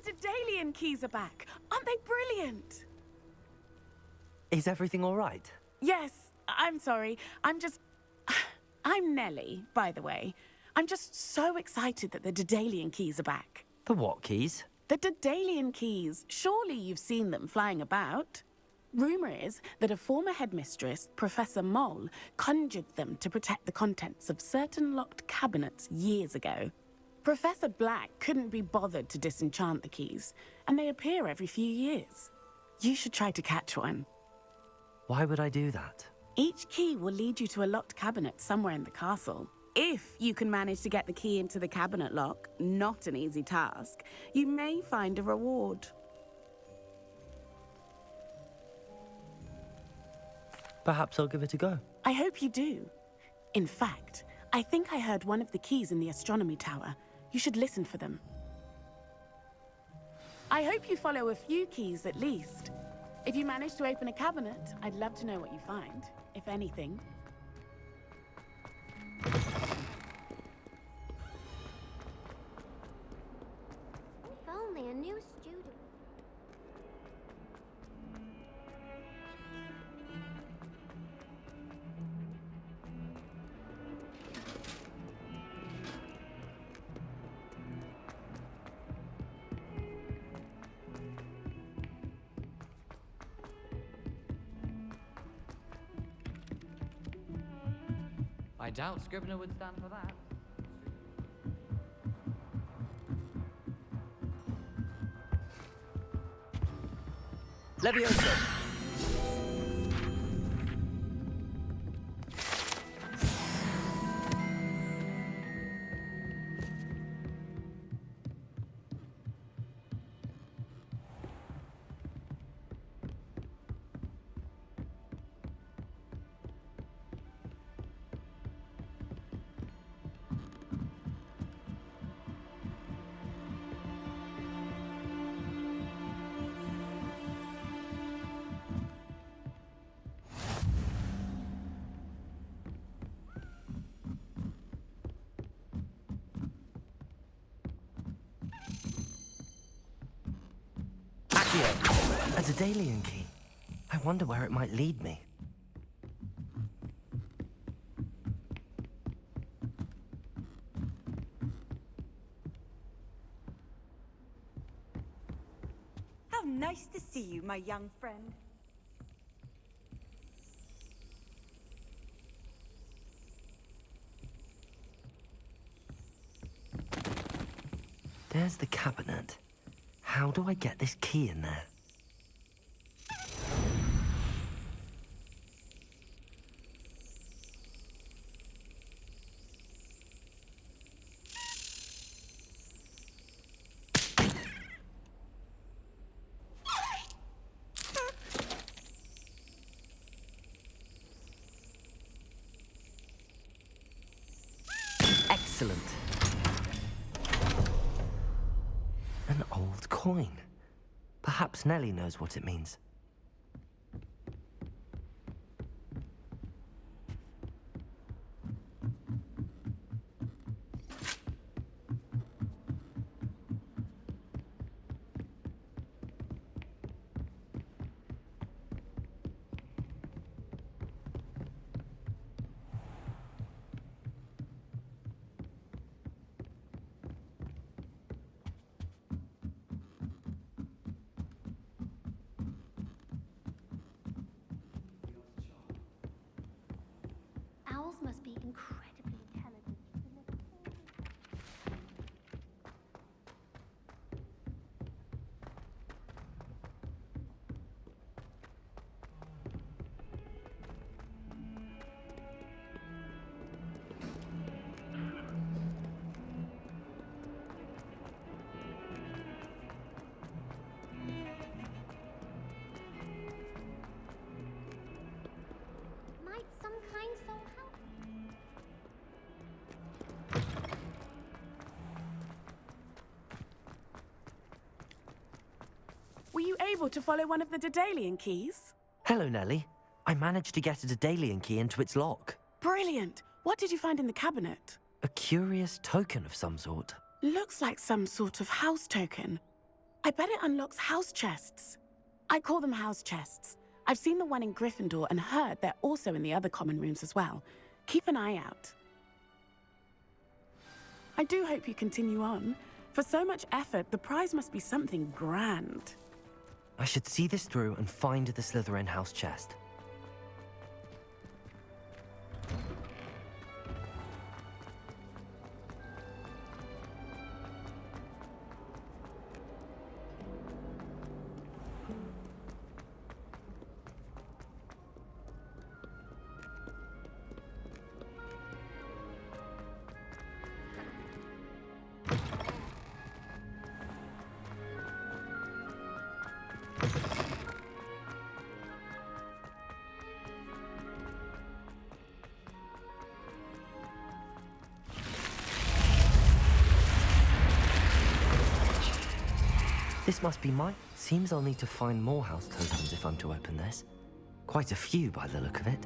The Daedalian keys are back. Aren't they brilliant? Is everything all right? Yes, I'm sorry. I'm Nellie, by the way. I'm just so excited that the Daedalian keys are back. The what keys? The Daedalian keys. Surely you've seen them flying about. Rumour is that a former headmistress, Professor Moll, conjured them to protect the contents of certain locked cabinets years ago. Professor Black couldn't be bothered to disenchant the keys, and they appear every few years. You should try to catch one. Why would I do that? Each key will lead you to a locked cabinet somewhere in the castle. If you can manage to get the key into the cabinet lock, not an easy task, you may find a reward. Perhaps I'll give it a go. I hope you do. In fact, I think I heard one of the keys in the astronomy tower. You should listen for them. I hope you follow a few keys at least. If you manage to open a cabinet, I'd love to know what you find, if anything. If only a new student. I doubt Scrivener would stand for that. Levioso! A Daedalian key. I wonder where it might lead me. How nice to see you, my young friend. There's the cabinet. How do I get this key in there? Excellent. An old coin. Perhaps Nellie knows what it means. Owls must be incredibly intelligent. Might some kind soul help? Were you able to follow one of the Daedalian keys? Hello, Nellie. I managed to get a Daedalian key into its lock. Brilliant! What did you find in the cabinet? A curious token of some sort. Looks like some sort of house token. I bet it unlocks house chests. I call them house chests. I've seen the one in Gryffindor and heard they're also in the other common rooms as well. Keep an eye out. I do hope you continue on. For so much effort, the prize must be something grand. I should see this through and find the Slytherin house chest. This must be mine. Seems I'll need to find more house tokens if I'm to open this. Quite a few by the look of it.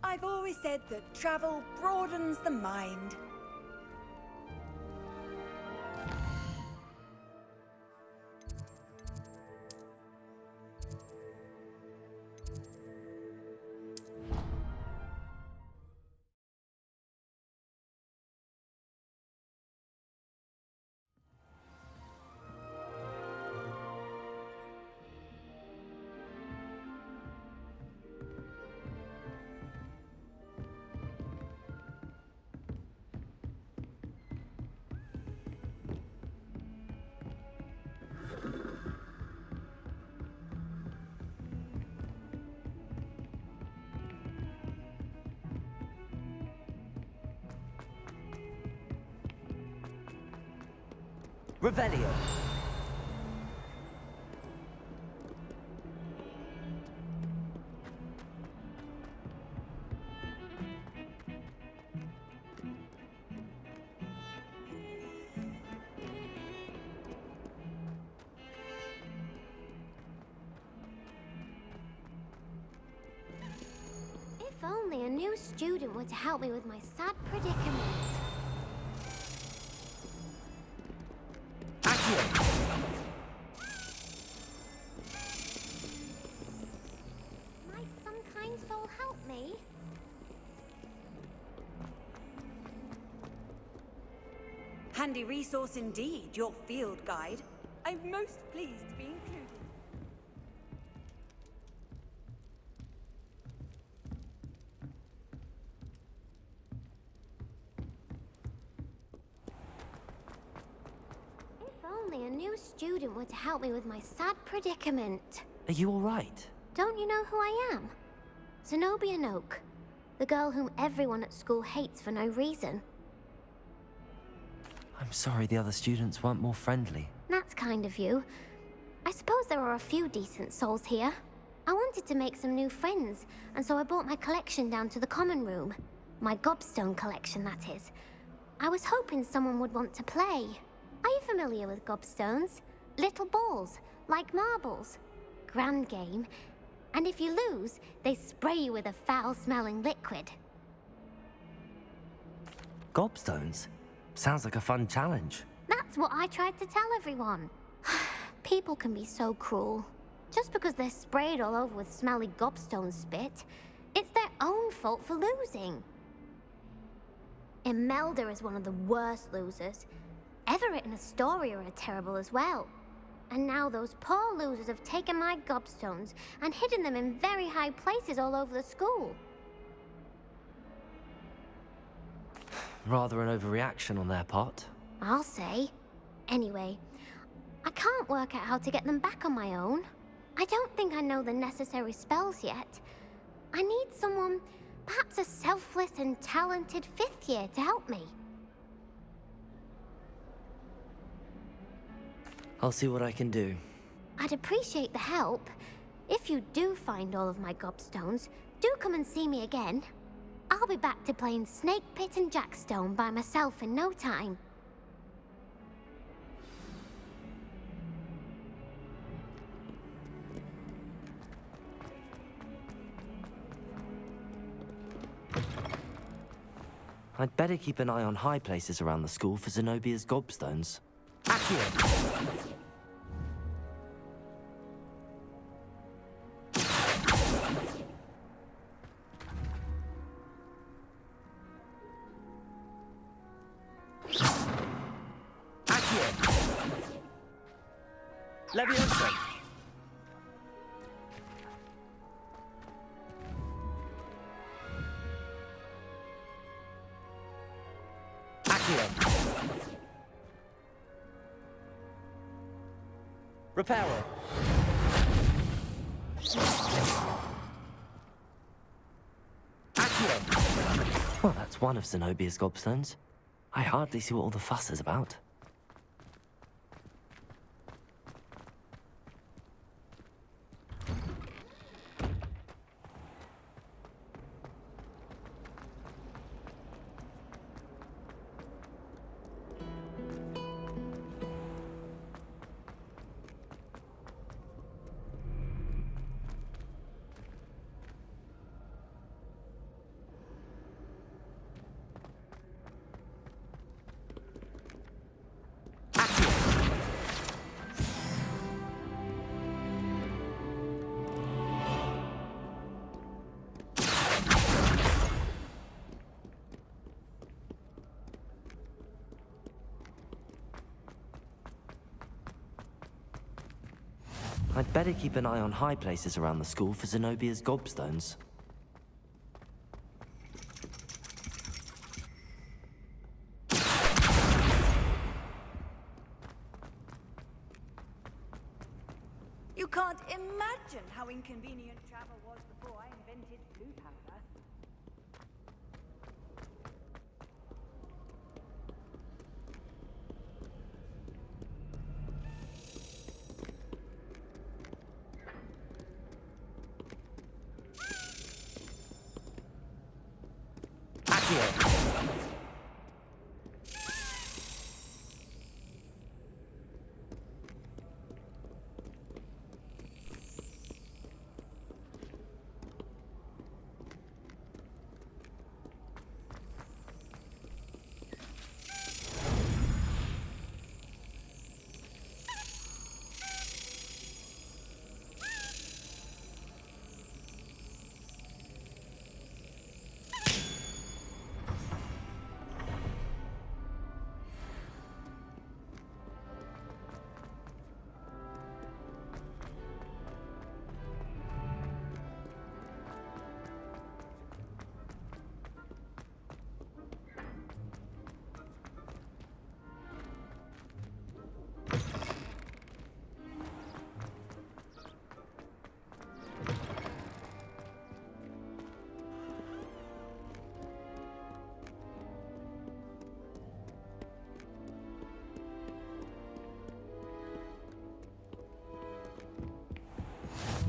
I've always said that travel broadens the mind. Revelio. If only a new student were to help me with my sad predicament. Might some kind soul help me? Handy resource indeed, your field guide. I'm most pleased to be included. If only a new student were to help me with my sad predicament. Are you all right? Don't you know who I am? Zenobia Noak, the girl whom everyone at school hates for no reason. I'm sorry the other students weren't more friendly. That's kind of you. I suppose there are a few decent souls here. I wanted to make some new friends, and so I brought my collection down to the common room. My gobstone collection, that is. I was hoping someone would want to play. Are you familiar with gobstones? Little balls, like marbles. Grand game. And if you lose, they spray you with a foul-smelling liquid. Gobstones? Sounds like a fun challenge. That's what I tried to tell everyone. People can be so cruel. Just because they're sprayed all over with smelly gobstone spit, it's their own fault for losing. Imelda is one of the worst losers. Everett and Astoria are terrible as well. And now those poor losers have taken my gobstones and hidden them in very high places all over the school. Rather an overreaction on their part. I'll say. Anyway, I can't work out how to get them back on my own. I don't think I know the necessary spells yet. I need someone, perhaps a selfless and talented fifth year to help me. I'll see what I can do. I'd appreciate the help. If you do find all of my gobstones, do come and see me again. I'll be back to playing Snake Pit and Jackstone by myself in no time. I'd better keep an eye on high places around the school for Zenobia's gobstones. Accio! Leviosa! Accio! Reparo! Accio! Well, that's one of Zenobia's gobstones. I hardly see what all the fuss is about. I'd better keep an eye on high places around the school for Zenobia's gobstones. You can't imagine how inconvenient travel was before I invented blue powder.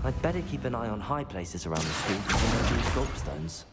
I'd better keep an eye on high places around the school for Zenobia's gobstones.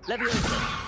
Leviosa!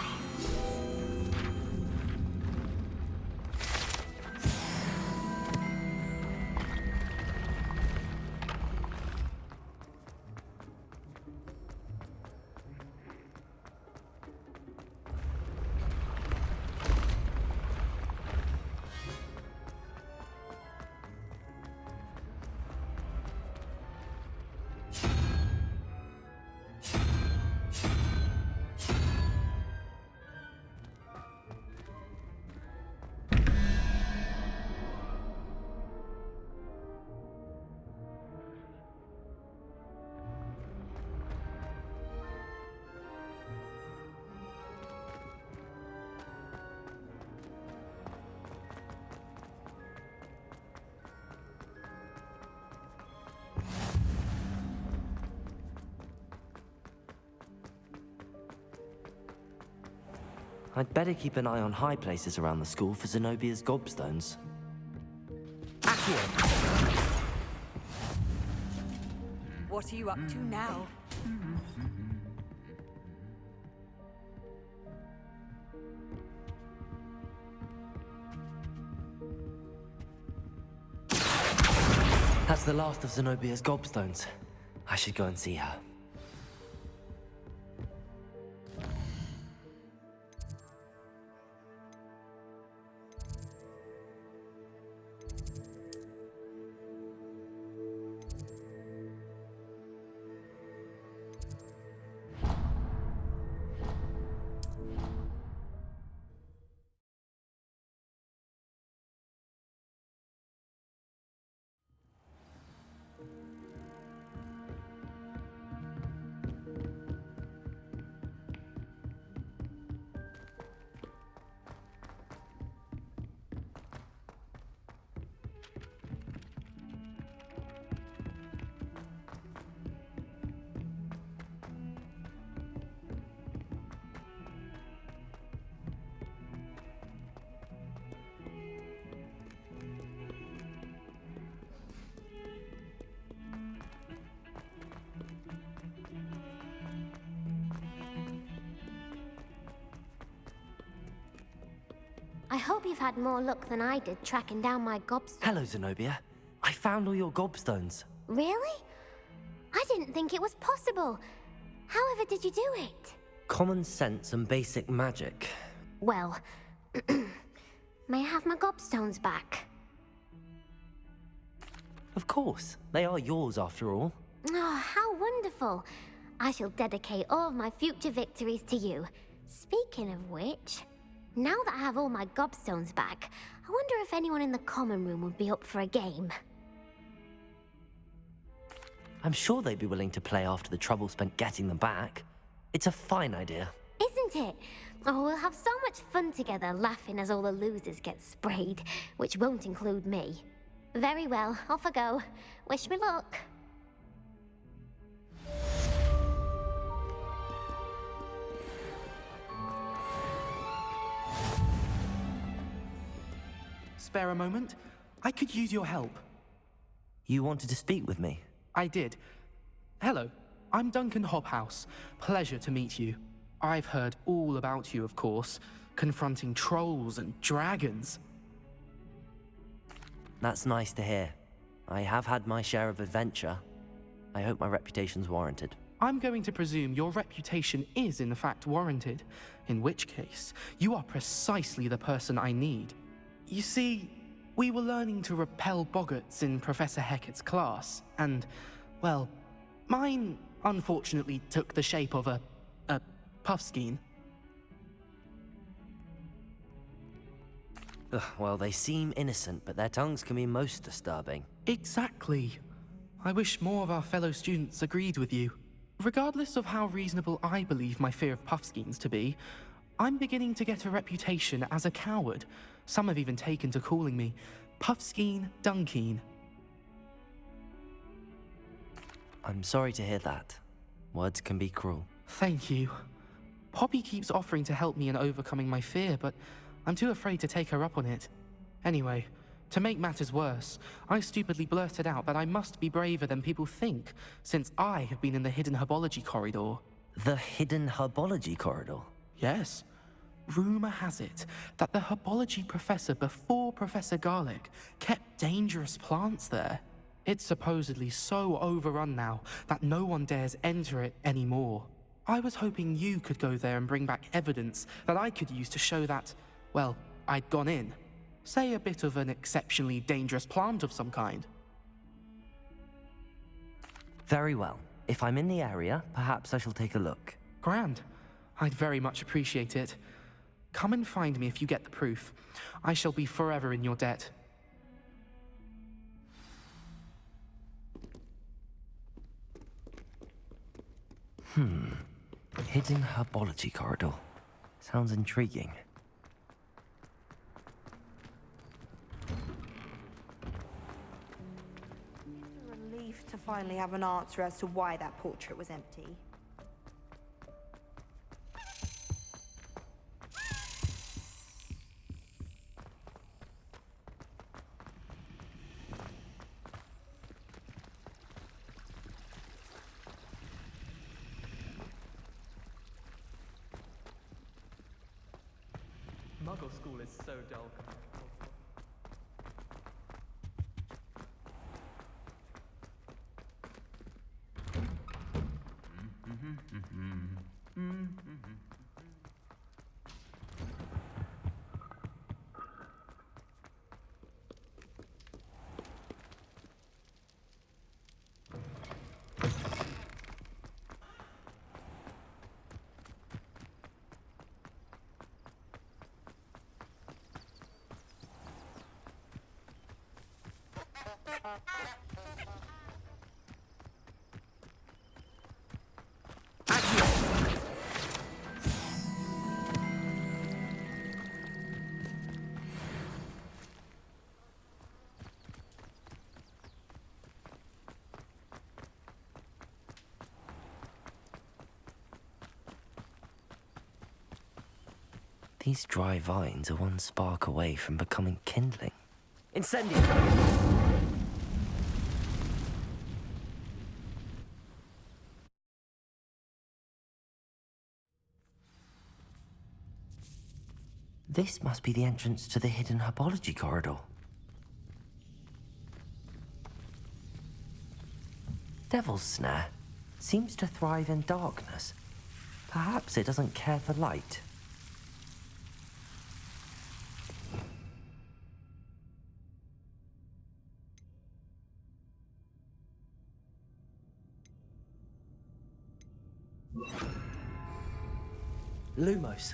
I'd better keep an eye on high places around the school for Zenobia's gobstones. Accio! What are you up to now? That's the last of Zenobia's gobstones. I should go and see her. I hope you've had more luck than I did tracking down my gobstones. Hello, Zenobia. I found all your gobstones. Really? I didn't think it was possible. However did you do it? Common sense and basic magic. Well, may I have my gobstones back? Of course. They are yours after all. Oh, how wonderful. I shall dedicate all of my future victories to you. Speaking of which, now that I have all my gobstones back, I wonder if anyone in the common room would be up for a game. I'm sure they'd be willing to play after the trouble spent getting them back. It's a fine idea. Isn't it? Oh, we'll have so much fun together, laughing as all the losers get sprayed, which won't include me. Very well, off I go. Wish me luck. Spare a moment? I could use your help. You wanted to speak with me? I did. Hello, I'm Duncan Hobhouse. Pleasure to meet you. I've heard all about you, of course, confronting trolls and dragons. That's nice to hear. I have had my share of adventure. I hope my reputation's warranted. I'm going to presume your reputation is in fact warranted, in which case, you are precisely the person I need. You see, we were learning to repel boggarts in Professor Hecat's class, and, well, mine unfortunately took the shape of a puffskein. Ugh, well, they seem innocent, but their tongues can be most disturbing. Exactly. I wish more of our fellow students agreed with you. Regardless of how reasonable I believe my fear of puffskeins to be, I'm beginning to get a reputation as a coward. Some have even taken to calling me Puffskeen Dunkeen. I'm sorry to hear that. Words can be cruel. Thank you. Poppy keeps offering to help me in overcoming my fear, but I'm too afraid to take her up on it. Anyway, to make matters worse, I stupidly blurted out that I must be braver than people think, since I have been in the hidden herbology corridor. The hidden herbology corridor? Yes. Rumor has it that the herbology professor before Professor Garlic kept dangerous plants there. It's supposedly so overrun now that no one dares enter it anymore. I was hoping you could go there and bring back evidence that I could use to show that, well, I'd gone in. Say a bit of an exceptionally dangerous plant of some kind. Very well. If I'm in the area, perhaps I shall take a look. Grand. I'd very much appreciate it. Come and find me if you get the proof. I shall be forever in your debt. Hidden herbology corridor. Sounds intriguing. Relief to finally have an answer as to why that portrait was empty. Muggle school is so dull. These dry vines are one spark away from becoming kindling. Incendio! This must be the entrance to the hidden herbology corridor. Devil's Snare seems to thrive in darkness. Perhaps it doesn't care for light. Lumos.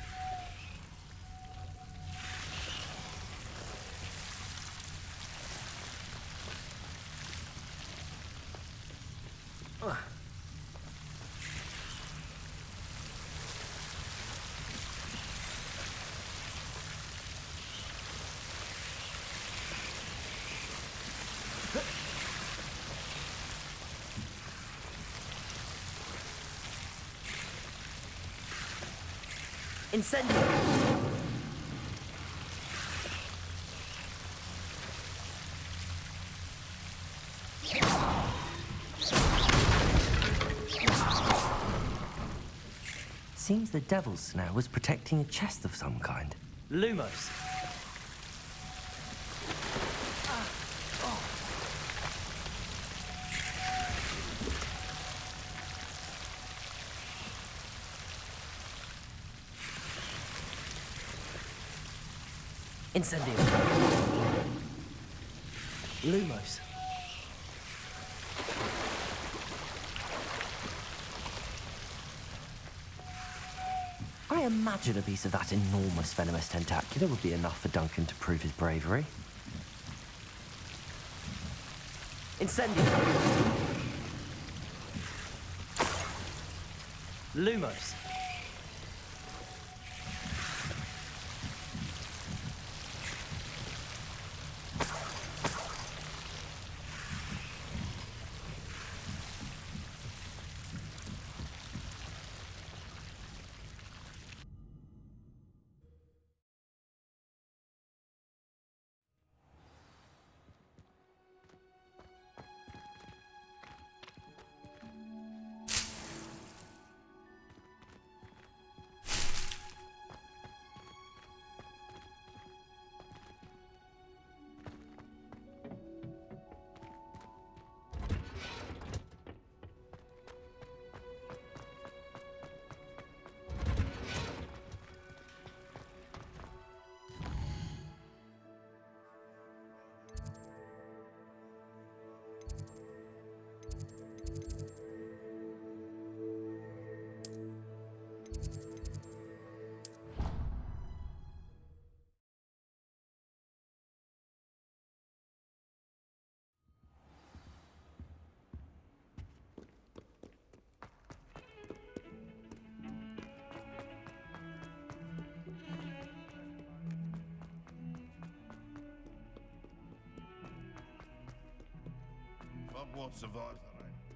Incendio! Seems the Devil's Snare was protecting a chest of some kind. Lumos. Incendio. Lumos. I imagine a piece of that enormous venomous tentacular would be enough for Duncan to prove his bravery. Incendio. Lumos.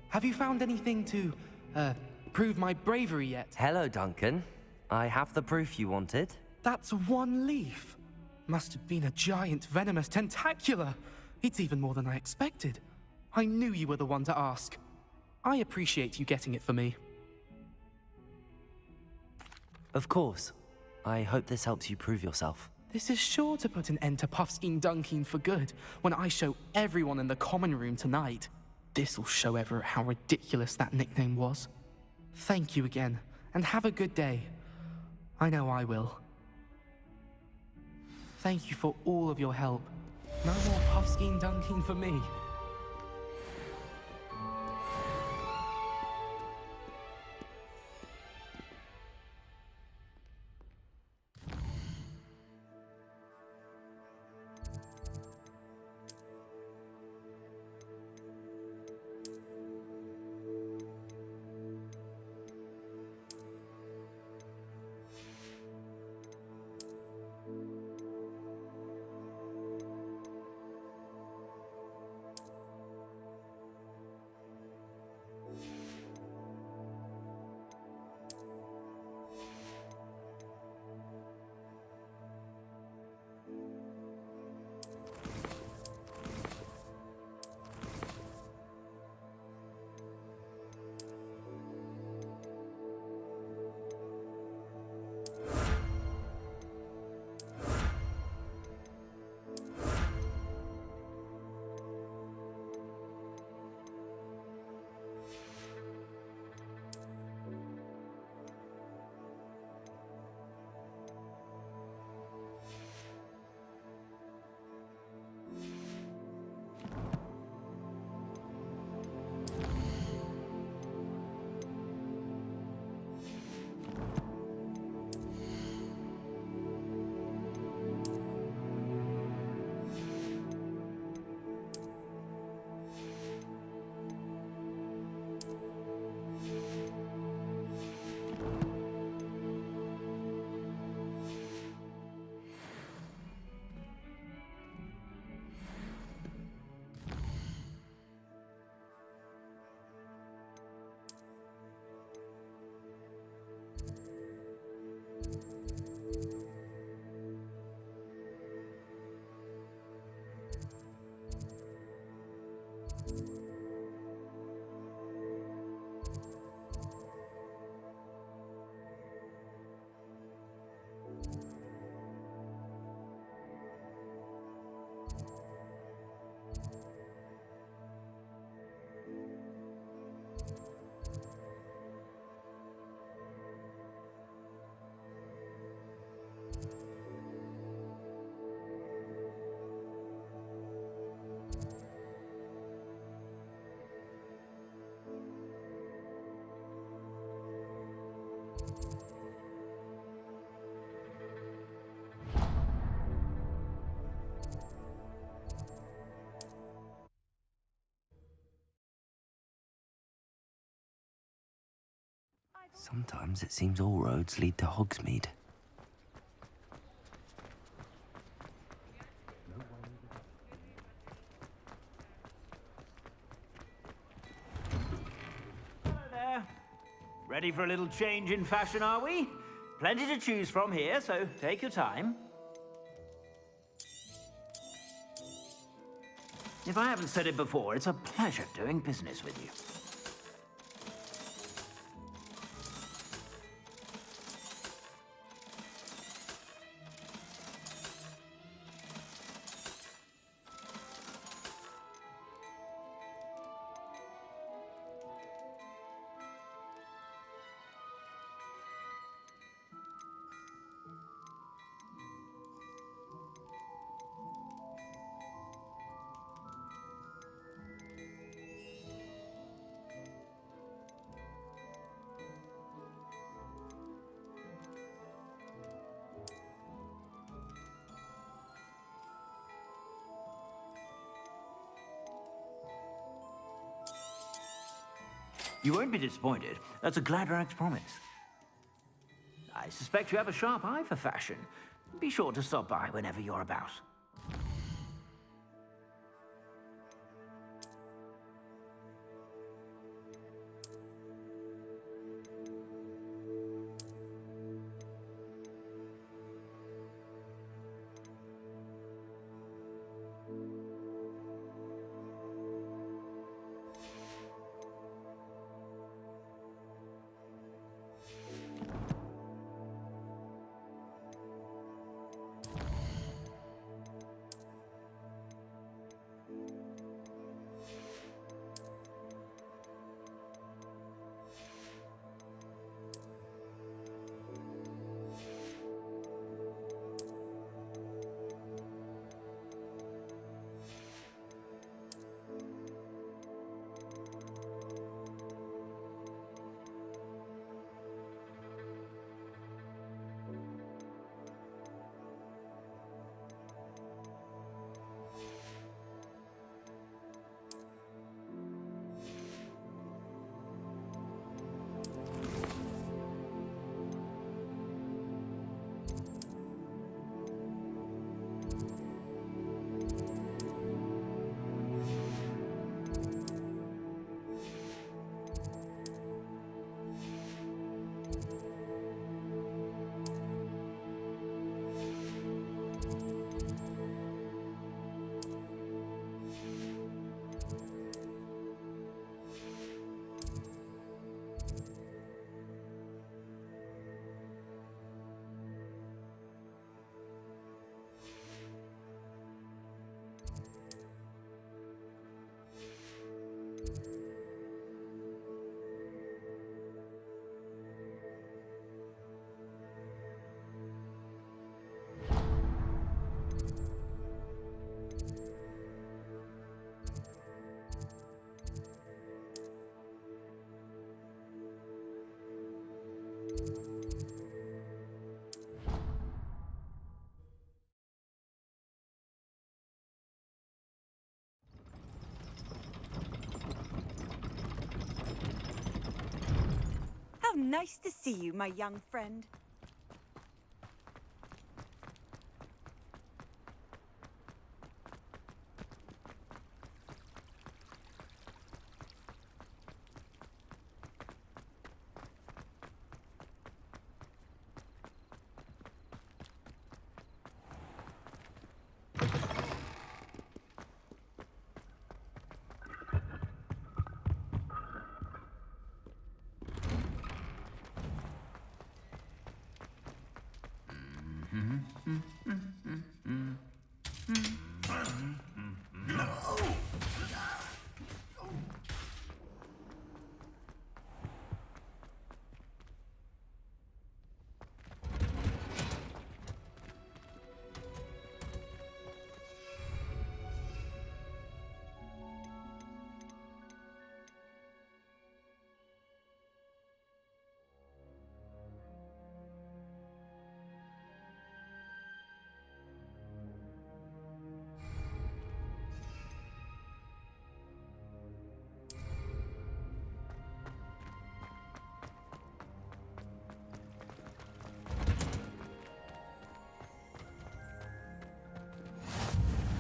Have you found anything to, prove my bravery yet? Hello, Duncan. I have the proof you wanted. That's one leaf. Must have been a giant venomous tentacula. It's even more than I expected. I knew you were the one to ask. I appreciate you getting it for me. Of course. I hope this helps you prove yourself. This is sure to put an end to Puffskein Dunkeen for good when I show everyone in the common room tonight. This'll show Everett how ridiculous that nickname was. Thank you again, and have a good day. I know I will. Thank you for all of your help. No more Puffskein Dunkeen for me. Sometimes it seems all roads lead to Hogsmeade. Hello there. Ready for a little change in fashion, are we? Plenty to choose from here, so take your time. If I haven't said it before, it's a pleasure doing business with you. You won't be disappointed. That's a Gladrax promise. I suspect you have a sharp eye for fashion. Be sure to stop by whenever you're about. Nice to see you, my young friend.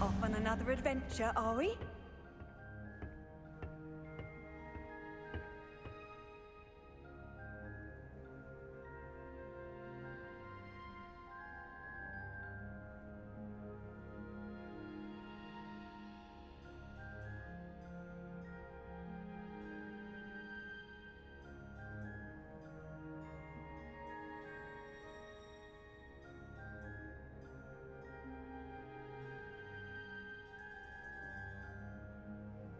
Off on another adventure, are we?